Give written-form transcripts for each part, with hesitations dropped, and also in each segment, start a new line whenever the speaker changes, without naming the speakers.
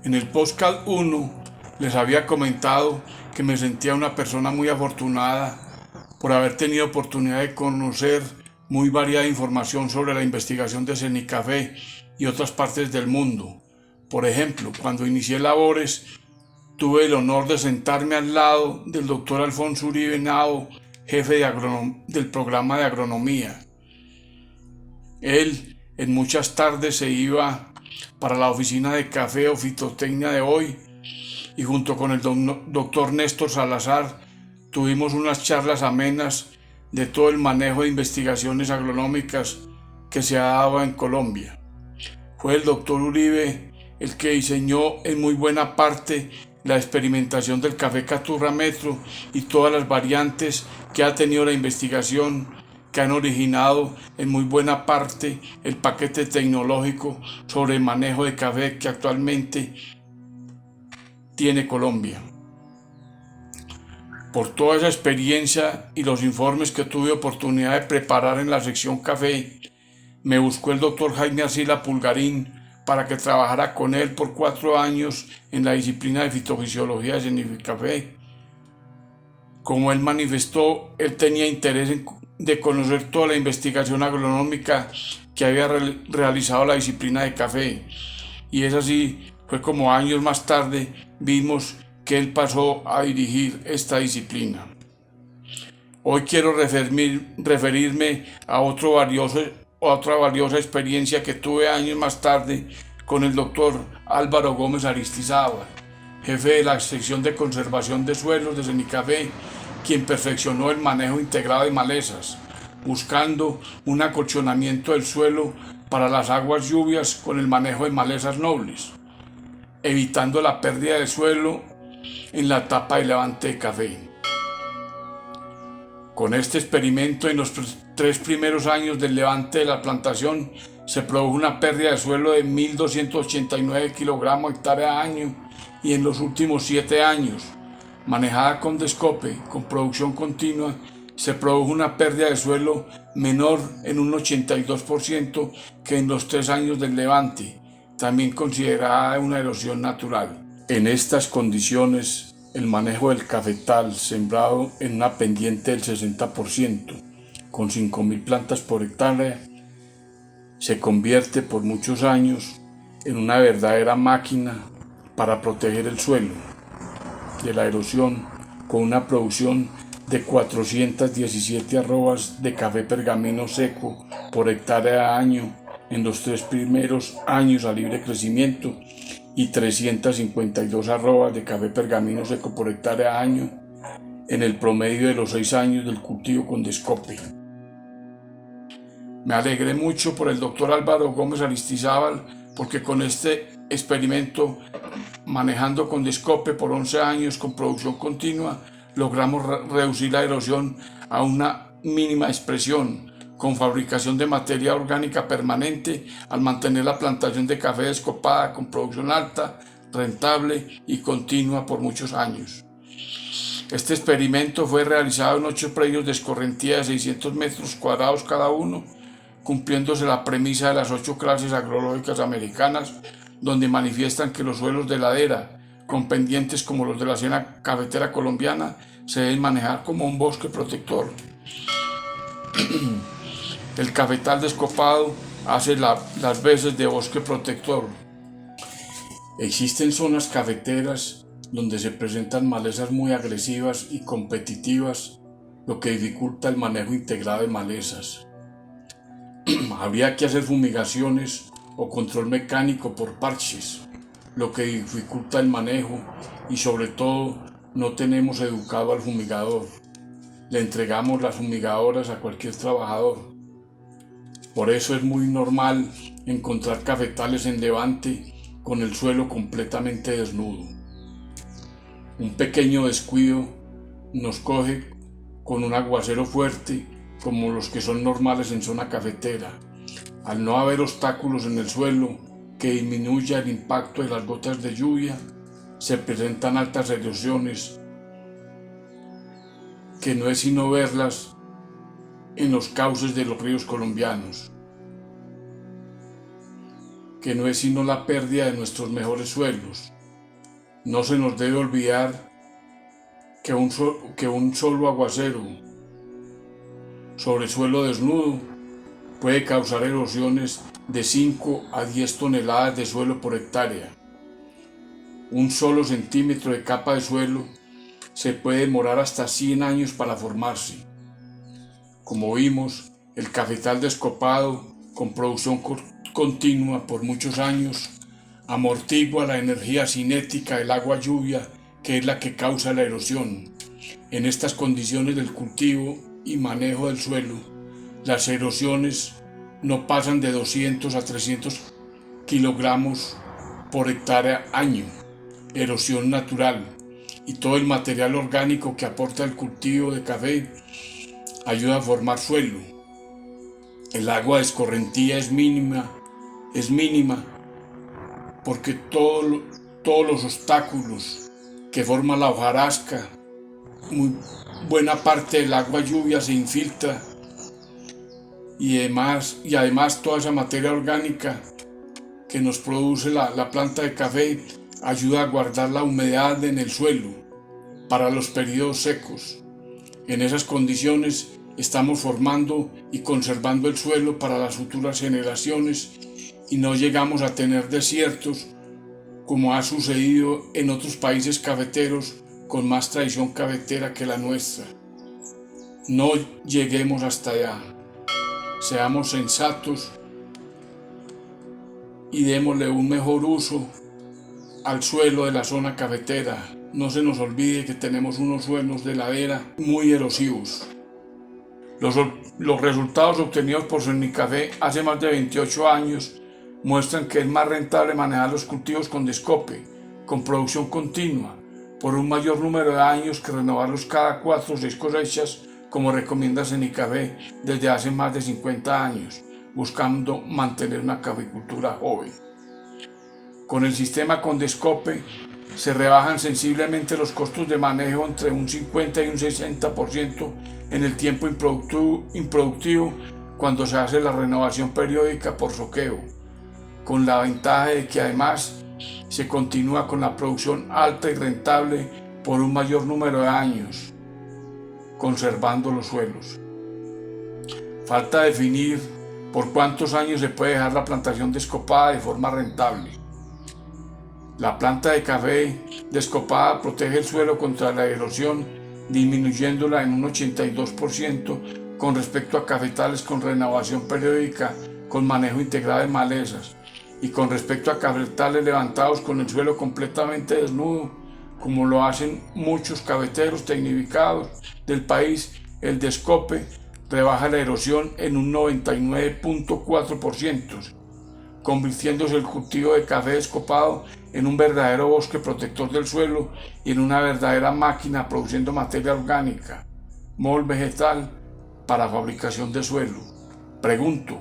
En el podcast 1 les había comentado que me sentía una persona muy afortunada por haber tenido oportunidad de conocer muy variada información sobre la investigación de Cenicafé y otras partes del mundo. Por ejemplo, cuando inicié labores, tuve el honor de sentarme al lado del doctor Alfonso Uribe Nao, jefe del programa de agronomía. Él en muchas tardes se iba para la oficina de café o fitotecnia de hoy y junto con el doctor Néstor Salazar tuvimos unas charlas amenas de todo el manejo de investigaciones agronómicas que se ha dado en Colombia. Fue el doctor Uribe el que diseñó en muy buena parte la experimentación del café Caturra Metro y todas las variantes que ha tenido la investigación que han originado en muy buena parte el paquete tecnológico sobre el manejo de café que actualmente tiene Colombia. Por toda esa experiencia y los informes que tuve oportunidad de preparar en la sección café, me buscó el doctor Jaime Arcila Pulgarín para que trabajara con él por 4 años en la disciplina de fitofisiología de Cenicafé. Como él manifestó, él tenía interés de conocer toda la investigación agronómica que había realizado la disciplina de café. Y es así, fue como años más tarde vimos que él pasó a dirigir esta disciplina. Hoy quiero referirme a otra valiosa experiencia que tuve años más tarde con el doctor Álvaro Gómez Aristizábal, jefe de la sección de conservación de suelos de Cenicafé, quien perfeccionó el manejo integrado de malezas, buscando un acolchonamiento del suelo para las aguas lluvias con el manejo de malezas nobles, evitando la pérdida de suelo en la etapa de levante de café. Con este experimento, en los 3 primeros años del levante de la plantación, se produjo una pérdida de suelo de 1.289 kilogramos hectárea año y en los últimos 7 años, manejada con descope, con producción continua, se produjo una pérdida de suelo menor en un 82% que en los 3 años del levante, también considerada una erosión natural. En estas condiciones, el manejo del cafetal sembrado en una pendiente del 60%, con 5.000 plantas por hectárea, se convierte por muchos años en una verdadera máquina para proteger el suelo de la erosión, con una producción de 417 arrobas de café pergamino seco por hectárea año en los 3 primeros años a libre crecimiento y 352 arrobas de café pergamino seco por hectárea año en el promedio de los 6 años del cultivo con descope. Me alegré mucho por el doctor Álvaro Gómez Aristizábal porque con este experimento, manejando con descope por 11 años con producción continua, logramos reducir la erosión a una mínima expresión, con fabricación de materia orgánica permanente al mantener la plantación de café descopada con producción alta, rentable y continua por muchos años. Este experimento fue realizado en 8 predios de escorrentía de 600 metros cuadrados cada uno, cumpliéndose la premisa de las 8 clases agrológicas americanas, donde manifiestan que los suelos de ladera, con pendientes como los de la Siena Cafetera colombiana, se deben manejar como un bosque protector. El cafetal descopado hace las veces de bosque protector. Existen zonas cafeteras donde se presentan malezas muy agresivas y competitivas, lo que dificulta el manejo integrado de malezas. Habría que hacer fumigaciones o control mecánico por parches, lo que dificulta el manejo y sobre todo no tenemos educado al fumigador. Le entregamos las fumigadoras a cualquier trabajador. Por eso es muy normal encontrar cafetales en levante con el suelo completamente desnudo. Un pequeño descuido nos coge con un aguacero fuerte como los que son normales en zona cafetera. Al no haber obstáculos en el suelo que disminuya el impacto de las gotas de lluvia, se presentan altas erosiones que no es sino verlas en los cauces de los ríos colombianos. que no es sino la pérdida de nuestros mejores suelos. No se nos debe olvidar que un solo aguacero sobre suelo desnudo puede causar erosiones de 5 a 10 toneladas de suelo por hectárea. Un solo centímetro de capa de suelo se puede demorar hasta 100 años para formarse. Como vimos, el cafetal descopado con producción continua por muchos años amortigua la energía cinética del agua lluvia, que es la que causa la erosión. En estas condiciones del cultivo y manejo del suelo, las erosiones no pasan de 200 a 300 kilogramos por hectárea año, erosión natural, y todo el material orgánico que aporta el cultivo de café ayuda a formar suelo. El agua de escorrentía es mínima porque todos los obstáculos que forma la hojarasca, muy buena parte del agua lluvia se infiltra y además toda esa materia orgánica que nos produce la planta de café ayuda a guardar la humedad en el suelo para los periodos secos. En esas condiciones estamos formando y conservando el suelo para las futuras generaciones y no llegamos a tener desiertos como ha sucedido en otros países cafeteros con más tradición cafetera que la nuestra. No lleguemos hasta allá. Seamos sensatos y démosle un mejor uso al suelo de la zona cafetera. No se nos olvide que tenemos unos suelos de ladera muy erosivos. Los resultados obtenidos por Sonicafé hace más de 28 años muestran que es más rentable manejar los cultivos con descope, con producción continua, por un mayor número de años que renovarlos cada 4 o 6 cosechas, como recomienda Sonicafé desde hace más de 50 años, buscando mantener una caficultura joven. Con el sistema con descope se rebajan sensiblemente los costos de manejo entre un 50 y un 60% en el tiempo improductivo cuando se hace la renovación periódica por soqueo, con la ventaja de que además se continúa con la producción alta y rentable por un mayor número de años, conservando los suelos. Falta definir por cuántos años se puede dejar la plantación descopada de forma rentable. La planta de café descopada protege el suelo contra la erosión, disminuyéndola en un 82% con respecto a cafetales con renovación periódica con manejo integrado de malezas, y con respecto a cafetales levantados con el suelo completamente desnudo, como lo hacen muchos cafeteros tecnificados del país. El descope rebaja la erosión en un 99.4%, convirtiéndose el cultivo de café descopado en un verdadero bosque protector del suelo y en una verdadera máquina produciendo materia orgánica, mol vegetal para fabricación de suelo. Pregunto,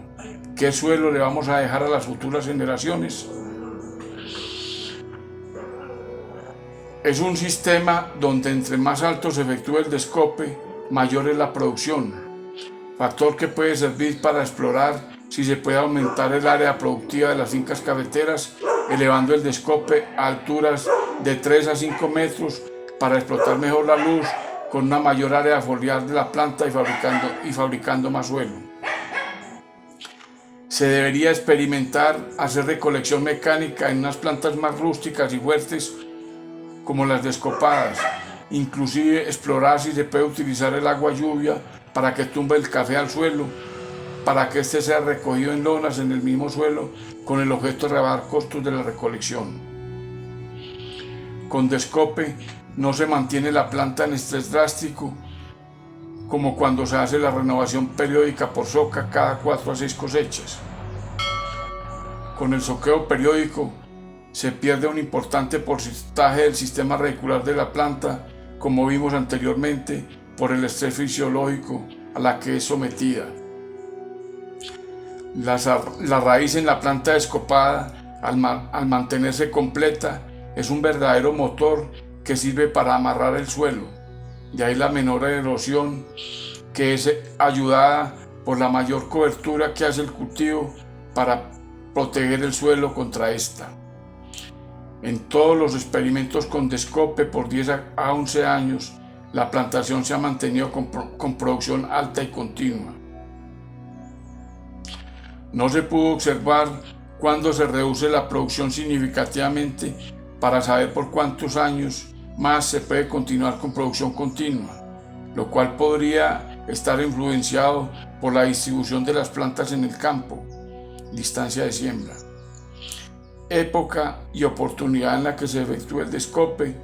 ¿qué suelo le vamos a dejar a las futuras generaciones? Es un sistema donde entre más alto se efectúa el descope, mayor es la producción, factor que puede servir para explorar si se puede aumentar el área productiva de las fincas cafeteras, elevando el descope a alturas de 3 a 5 metros para explotar mejor la luz con una mayor área foliar de la planta y fabricando más suelo. Se debería experimentar hacer recolección mecánica en unas plantas más rústicas y fuertes como las descopadas, inclusive explorar si se puede utilizar el agua lluvia para que tumbe el café al suelo, para que éste sea recogido en lonas en el mismo suelo con el objeto de rebajar costos de la recolección. Con descope no se mantiene la planta en estrés drástico como cuando se hace la renovación periódica por soca cada 4 a 6 cosechas. Con el soqueo periódico se pierde un importante porcentaje del sistema radicular de la planta, como vimos anteriormente, por el estrés fisiológico a la que es sometida. La raíz en la planta descopada, al mantenerse completa, es un verdadero motor que sirve para amarrar el suelo. De ahí la menor erosión, que es ayudada por la mayor cobertura que hace el cultivo para proteger el suelo contra esta. En todos los experimentos con Descope por 10 a 11 años, la plantación se ha mantenido con producción alta y continua. No se pudo observar cuándo se reduce la producción significativamente para saber por cuántos años más se puede continuar con producción continua, lo cual podría estar influenciado por la distribución de las plantas en el campo, distancia de siembra, época y oportunidad en la que se efectúa el Descope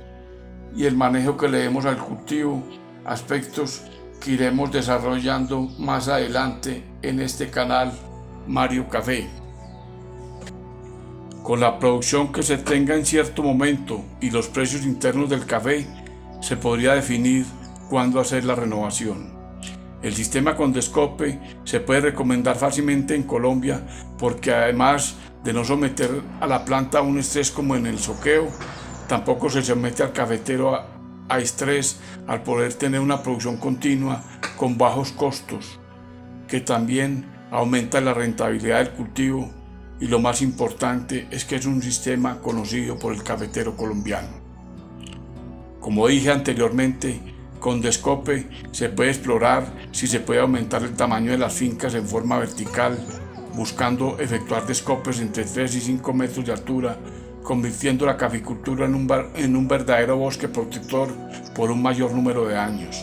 y el manejo que le demos al cultivo, aspectos que iremos desarrollando más adelante en este canal Mario Café. Con la producción que se tenga en cierto momento y los precios internos del café, se podría definir cuándo hacer la renovación. El sistema con Descope se puede recomendar fácilmente en Colombia porque además de no someter a la planta a un estrés como en el soqueo, tampoco se somete al cafetero a estrés al poder tener una producción continua con bajos costos, que también aumenta la rentabilidad del cultivo, y lo más importante es que es un sistema conocido por el cafetero colombiano. Como dije anteriormente, con Descope se puede explorar si se puede aumentar el tamaño de las fincas en forma vertical, buscando efectuar descopes entre 3 y 5 metros de altura, convirtiendo la caficultura en un verdadero bosque protector por un mayor número de años.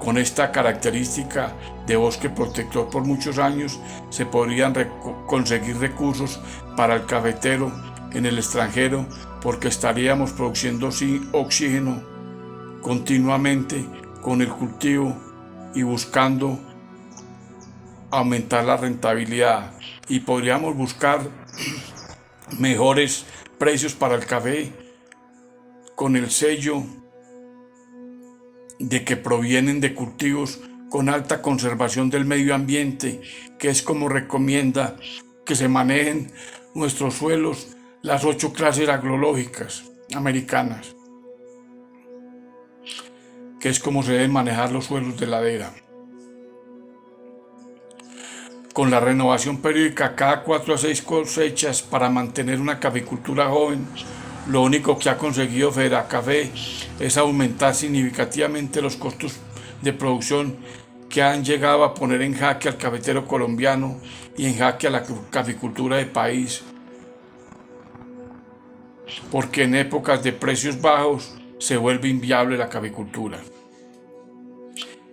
Con esta característica de bosque protector por muchos años, se podrían conseguir recursos para el cafetero en el extranjero porque estaríamos produciendo oxígeno continuamente con el cultivo y buscando aumentar la rentabilidad, y podríamos buscar mejores precios para el café con el sello de que provienen de cultivos con alta conservación del medio ambiente, que es como recomienda que se manejen nuestros suelos las 8 clases agrológicas americanas, que es como se deben manejar los suelos de ladera. Con la renovación periódica cada 4 a 6 cosechas para mantener una caficultura joven, lo único que ha conseguido Federacafé es aumentar significativamente los costos de producción que han llegado a poner en jaque al cafetero colombiano y en jaque a la caficultura del país, porque en épocas de precios bajos se vuelve inviable la caficultura.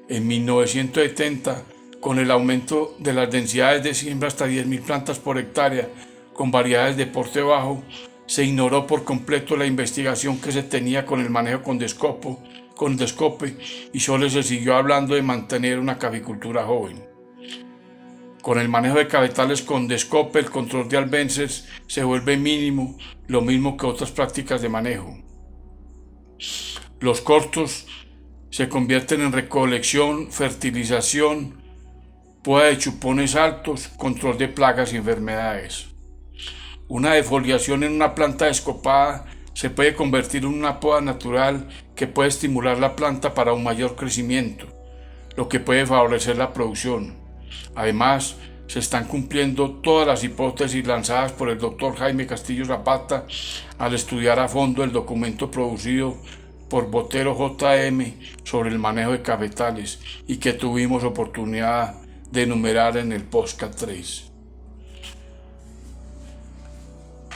En 1970, con el aumento de las densidades de siembra hasta 10.000 plantas por hectárea con variedades de porte bajo, se ignoró por completo la investigación que se tenía con el manejo con Descope y solo se siguió hablando de mantener una caficultura joven. Con el manejo de cafetales con Descope, el control de albences se vuelve mínimo, lo mismo que otras prácticas de manejo. Los costos se convierten en recolección, fertilización, poda de chupones altos, control de plagas y enfermedades. Una defoliación en una planta descopada se puede convertir en una poda natural que puede estimular la planta para un mayor crecimiento, lo que puede favorecer la producción. Además, se están cumpliendo todas las hipótesis lanzadas por el Dr. Jaime Castillo Zapata al estudiar a fondo el documento producido por Botero J.M. sobre el manejo de cafetales y que tuvimos oportunidad de enumerar en el podcast 3.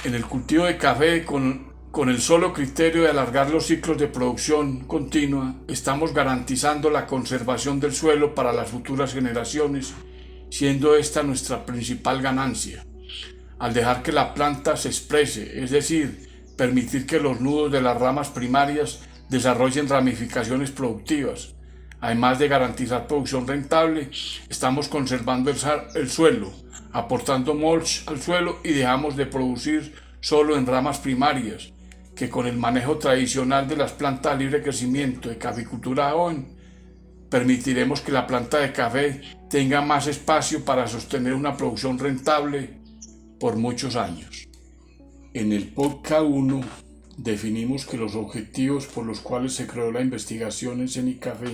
En el cultivo de café, con el solo criterio de alargar los ciclos de producción continua, estamos garantizando la conservación del suelo para las futuras generaciones, siendo esta nuestra principal ganancia. Al dejar que la planta se exprese, es decir, permitir que los nudos de las ramas primarias desarrollen ramificaciones productivas, además de garantizar producción rentable, estamos conservando el suelo, aportando mulch al suelo y dejamos de producir solo en ramas primarias, que con el manejo tradicional de las plantas de libre crecimiento de caficultura joven, permitiremos que la planta de café tenga más espacio para sostener una producción rentable por muchos años. En el podcast 1 definimos que los objetivos por los cuales se creó la investigación en Cenicafé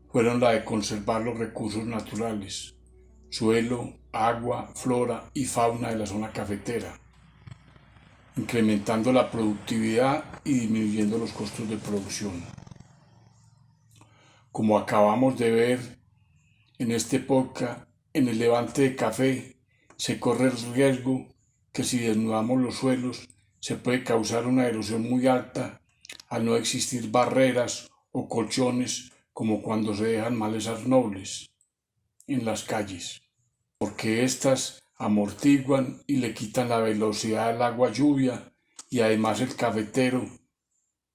fueron la de conservar los recursos naturales, suelo, agua, flora y fauna de la zona cafetera, incrementando la productividad y disminuyendo los costos de producción. Como acabamos de ver en este podcast, en el levante de café se corre el riesgo que si desnudamos los suelos se puede causar una erosión muy alta al no existir barreras o colchones como cuando se dejan malezas nobles en las calles, porque éstas amortiguan y le quitan la velocidad al agua lluvia y además el cafetero,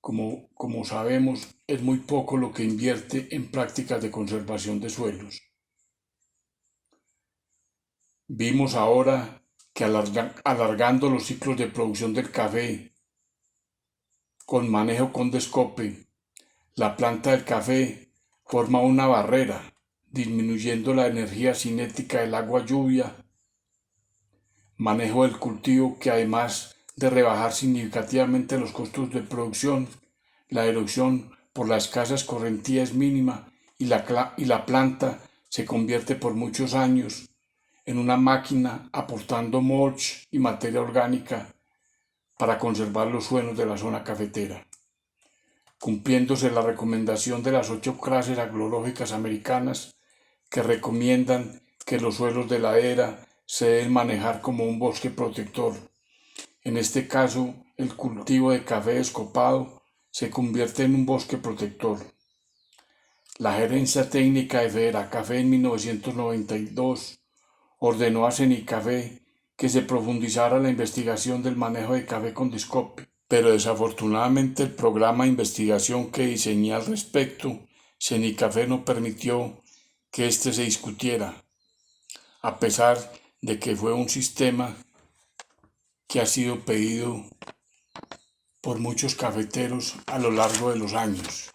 como sabemos, es muy poco lo que invierte en prácticas de conservación de suelos. Vimos ahora que alargando los ciclos de producción del café con manejo con descope, la planta del café forma una barrera, disminuyendo la energía cinética del agua lluvia, manejo del cultivo que además de rebajar significativamente los costos de producción, la erosión por la escasa escorrentía es mínima y la planta se convierte por muchos años en una máquina aportando mulch y materia orgánica para conservar los suelos de la zona cafetera, cumpliéndose la recomendación de las 8 clases agrológicas americanas que recomiendan que los suelos de ladera se deben manejar como un bosque protector. En este caso, el cultivo de café descopado se convierte en un bosque protector. La gerencia técnica de Federacafé en 1992 ordenó a Cenicafé que se profundizara la investigación del manejo de café con discope, pero desafortunadamente el programa de investigación que diseñé al respecto, Cenicafé no permitió que éste se discutiera, a pesar de que fue un sistema que ha sido pedido por muchos cafeteros a lo largo de los años.